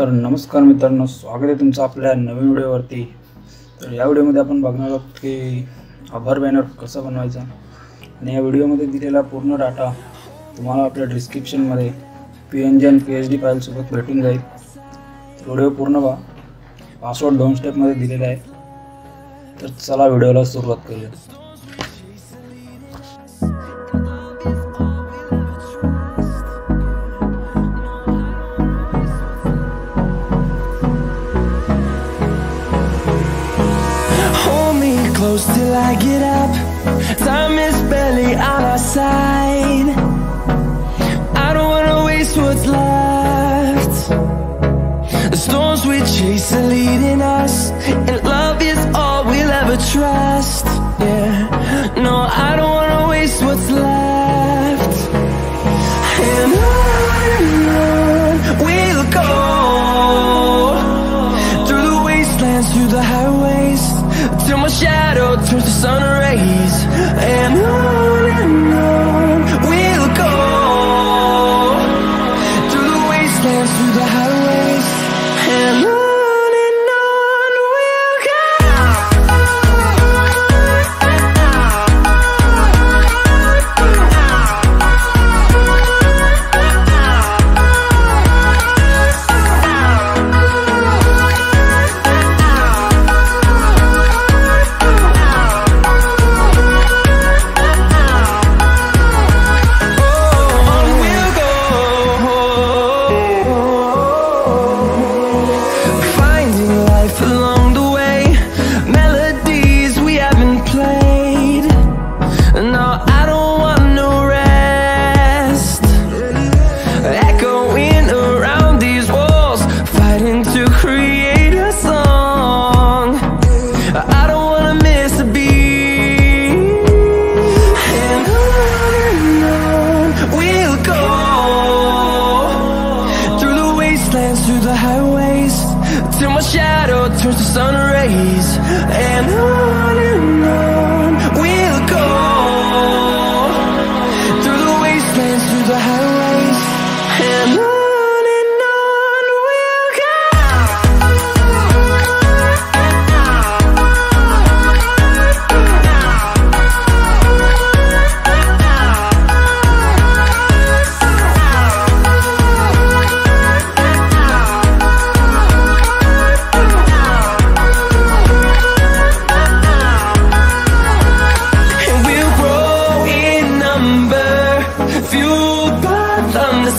तर नमस्कार मित्रांनो, स्वागत आहे तुमचं आपल्या नवीन व्हिडिओवरती। तर या व्हिडिओमध्ये आपण बघणार आहोत की आभार बॅनर कसा बनवायचा आणि या व्हिडिओमध्ये दिलेला पूर्ण डाटा तुम्हाला आपल्या डिस्क्रिप्शनमध्ये PNG आणि PSD फाईल सोबत भेटून जाईल। व्हिडिओ पूर्ण पहा, पासवर्ड 2 स्टेपमध्ये दिलेला आहे। तर चला व्हिडिओला सुरुवात करूया। Close till I get up. Time is barely on our side. I don't wanna waste what's left. The storms we chase are leading us, and love is all we'll ever trust. Yeah, no, I don't wanna waste what's left. And on we'll go, through the wastelands, through the highways, till my shadow turns to sun rays. And on we'll go, through the wastelands, through the highways, and on we'll go. Through the highways, till my shadow turns to sun rays. And on we'll go, through the wastelands, through the highways, and on we'll go.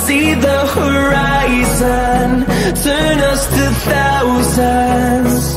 See the horizon, turn us to thousands.